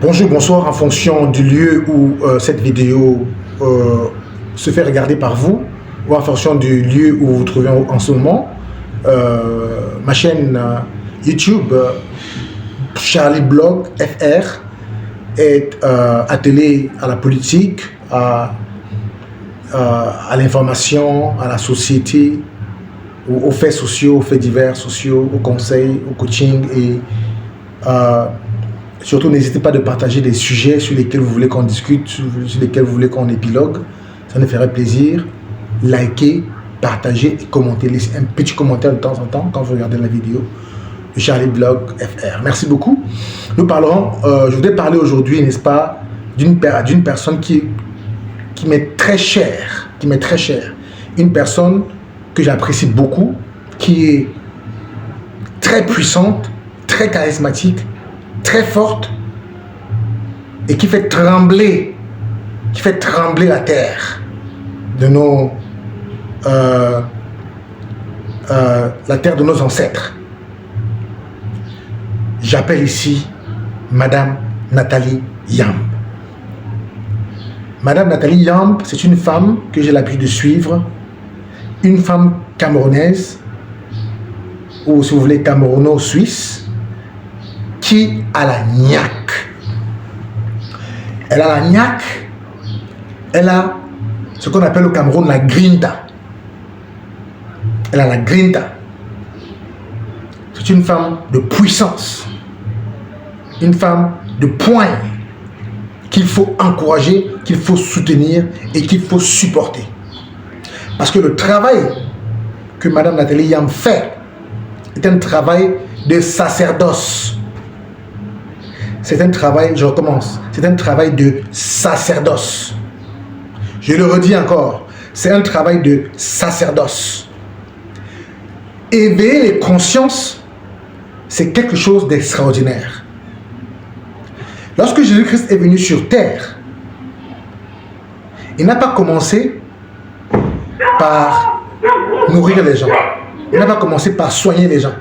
Bonjour, bonsoir, en fonction du lieu où cette vidéo se fait regarder par vous, ou en fonction du lieu où vous vous trouvez en ce moment. Ma chaîne YouTube, Charlie Blog FR, est attelée à la politique, à l'information, à la société, aux faits sociaux, aux faits divers sociaux, aux conseils, au coaching et surtout, n'hésitez pas de partager des sujets sur lesquels vous voulez qu'on discute, sur lesquels vous voulez qu'on épilogue. Ça nous ferait plaisir. Likez, partagez et commentez. Laissez un petit commentaire de temps en temps quand vous regardez la vidéo de Charlie Blog FR. Merci beaucoup. Nous parlerons, je voudrais parler aujourd'hui, n'est-ce pas, d'une personne qui m'est très chère, Une personne que j'apprécie beaucoup, qui est très puissante, très charismatique, très forte et qui fait trembler la terre de la terre de nos ancêtres. J'appelle ici Madame Nathalie Yamb. Madame Nathalie Yamb, c'est une femme que j'ai l'habitude de suivre, une femme camerounaise, ou si vous voulez camerouno-suisse, qui a la niaque. Elle a la niaque, elle a ce qu'on appelle au Cameroun la grinta. Elle a la grinta. C'est une femme de puissance, une femme de poigne qu'il faut encourager, qu'il faut soutenir et qu'il faut supporter. Parce que le travail que Madame Nathalie Yamb fait est un travail de sacerdoce. C'est un travail, je recommence, c'est un travail de sacerdoce. Je le redis encore, c'est un travail de sacerdoce. Éveiller les consciences, c'est quelque chose d'extraordinaire. Lorsque Jésus-Christ est venu sur terre, il n'a pas commencé par nourrir les gens. Il n'a pas commencé par soigner les gens.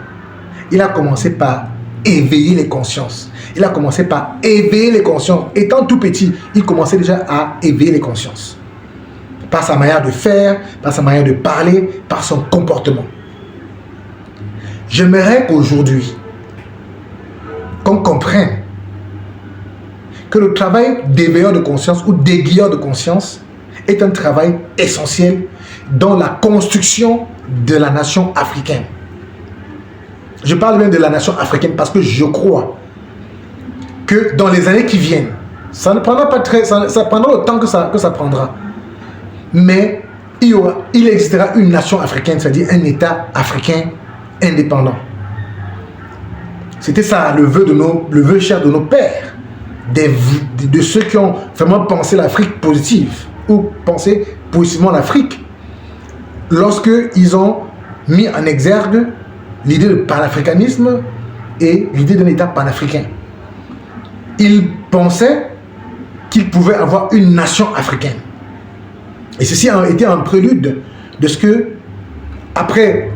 Il a commencé par éveiller les consciences. Il a commencé par éveiller les consciences. Étant tout petit, il commençait déjà à éveiller les consciences. Par sa manière de faire, par sa manière de parler, par son comportement. J'aimerais qu'aujourd'hui, qu'on comprenne que le travail d'éveilleur de conscience ou d'aiguilleur de conscience est un travail essentiel dans la construction de la nation africaine. Je parle même de la nation africaine parce que je crois que dans les années qui viennent, ça ne prendra pas ça prendra le temps que ça prendra. Mais il existera une nation africaine, c'est-à-dire un État africain indépendant. C'était ça le vœu cher de nos pères, de ceux qui ont vraiment pensé l'Afrique positive ou pensé positivement l'Afrique, lorsqu'ils ont mis en exergue l'idée de panafricanisme et l'idée d'un État panafricain. Ils pensaient qu'ils pouvaient avoir une nation africaine. Et ceci a été un prélude de ce que, après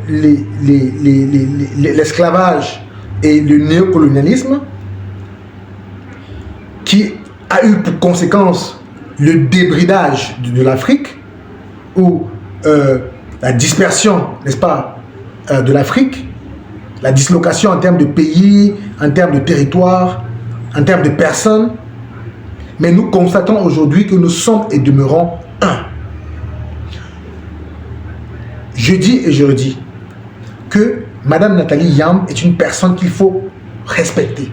l'esclavage et le néocolonialisme, qui a eu pour conséquence le débridage de l'Afrique, ou la dispersion, n'est-ce pas, de l'Afrique, la dislocation en termes de pays, en termes de territoire, en termes de personnes. Mais nous constatons aujourd'hui que nous sommes et demeurons un. Je dis et je redis que Madame Nathalie Yamb est une personne qu'il faut respecter,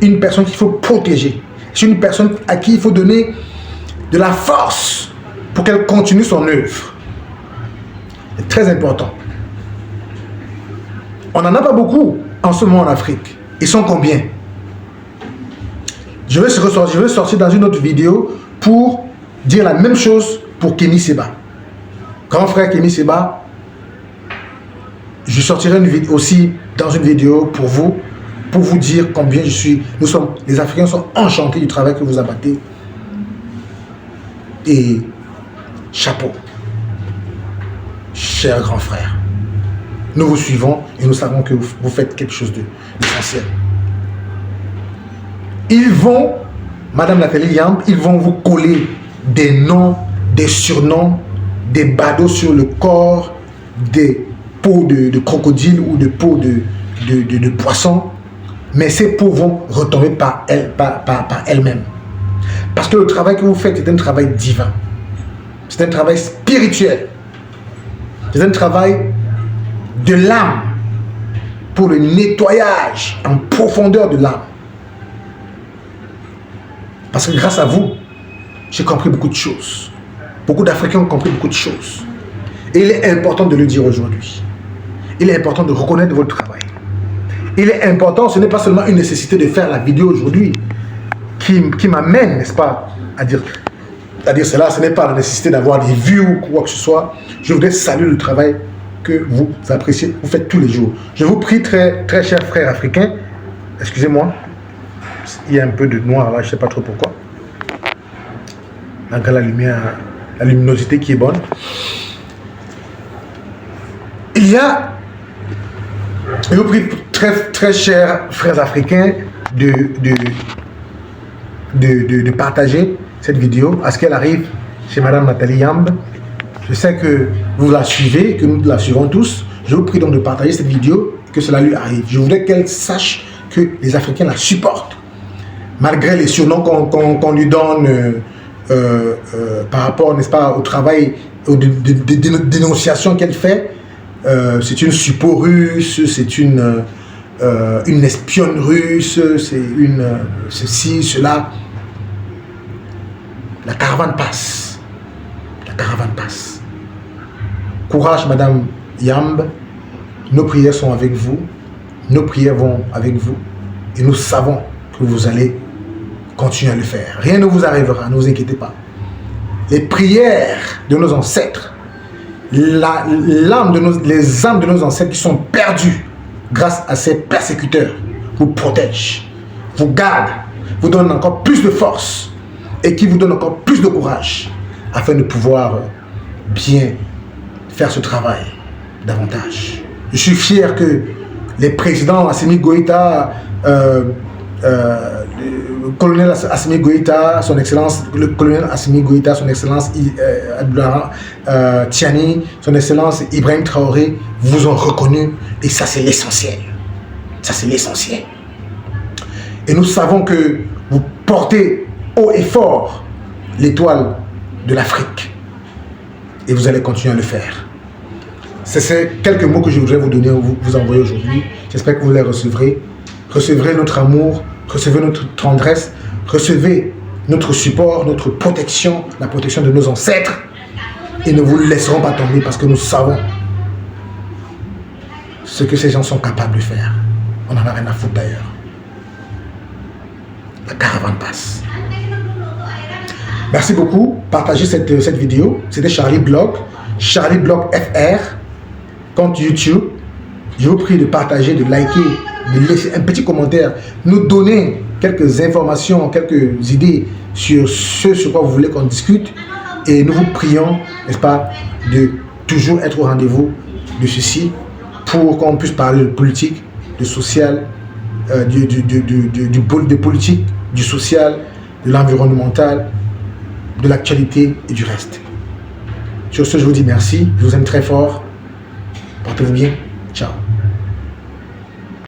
une personne qu'il faut protéger, c'est une personne à qui il faut donner de la force pour qu'elle continue son œuvre. C'est très important. On n'en a pas beaucoup en ce moment en Afrique. Ils sont combien? Je vais sortir dans une autre vidéo pour dire la même chose pour Kémy Séba. Grand frère Kémy Séba, je sortirai aussi dans une vidéo pour vous dire combien les Africains sont enchantés du travail que vous abattez. Et chapeau, cher grand frère. Nous vous suivons et nous savons que vous faites quelque chose d'essentiel. Ils vont Madame Nathalie Yamb, ils vont vous coller des noms, des surnoms, des badauds sur le corps, des peaux de crocodile ou de peaux de poisson. Mais ces peaux vont retomber par elles-mêmes. Parce que le travail que vous faites est un travail divin. C'est un travail spirituel. C'est un travail de l'âme pour le nettoyage en profondeur de l'âme. Parce que grâce à vous, j'ai compris beaucoup de choses. Beaucoup d'Africains ont compris beaucoup de choses. Et il est important de le dire aujourd'hui. Il est important de reconnaître votre travail. Il est important, ce n'est pas seulement une nécessité de faire la vidéo aujourd'hui qui m'amène, n'est-ce pas, à dire cela. Ce n'est pas la nécessité d'avoir des vues ou quoi que ce soit. Je voudrais saluer le travail que vous appréciez, vous faites tous les jours. Je vous prie, très, très chers frères africains, excusez-moi, il y a un peu de noir là, je ne sais pas trop pourquoi. Malgré la lumière, la luminosité qui est bonne. Il y a, je vous prie, très, très chers frères africains, de partager cette vidéo à ce qu'elle arrive chez Madame Nathalie Yamb. Je sais que vous la suivez, que nous la suivons tous. Je vous prie donc de partager cette vidéo, que cela lui arrive. Je voudrais qu'elle sache que les Africains la supportent. Malgré les surnoms qu'on lui donne par rapport, n'est-ce pas, au travail, aux dénonciations qu'elle fait. C'est une suppo russe, c'est une espionne russe, c'est une ceci, cela. La caravane passe. La caravane passe. Courage, Madame Yamb. Nos prières sont avec vous. Nos prières vont avec vous. Et nous savons que vous allez continuer à le faire. Rien ne vous arrivera, ne vous inquiétez pas. Les prières de nos ancêtres, les âmes de nos ancêtres qui sont perdues grâce à ces persécuteurs vous protègent, vous gardent, vous donnent encore plus de force et qui vous donnent encore plus de courage afin de pouvoir bien faire ce travail davantage. Je suis fier que les présidents Assimi Goïta, le colonel Assimi Goïta, son excellence, le colonel Assimi Goïta, son excellence Abdoulaye Tiani, son excellence Ibrahim Traoré vous ont reconnu, et ça c'est l'essentiel. Ça c'est l'essentiel. Et nous savons que vous portez haut et fort l'étoile de l'Afrique. Et vous allez continuer à le faire. C'est ces quelques mots que je voudrais vous donner, vous envoyer aujourd'hui. J'espère que vous les recevrez. Recevez notre amour, recevez notre tendresse, recevez notre support, notre protection, la protection de nos ancêtres. Et ne vous laisserons pas tomber parce que nous savons ce que ces gens sont capables de faire. On n'en a rien à foutre d'ailleurs. La caravane passe. Merci beaucoup. Partagez cette vidéo. C'était Charlie Blog FR, compte YouTube. Je vous prie de partager, de liker, de laisser un petit commentaire, nous donner quelques informations, quelques idées sur ce sur quoi vous voulez qu'on discute. Et nous vous prions, n'est-ce pas, de toujours être au rendez-vous de ceci pour qu'on puisse parler de politique, de social, de politique, du social, de l'environnemental, de l'actualité et du reste. Sur ce, je vous dis merci. Je vous aime très fort. Portez-vous bien. Ciao.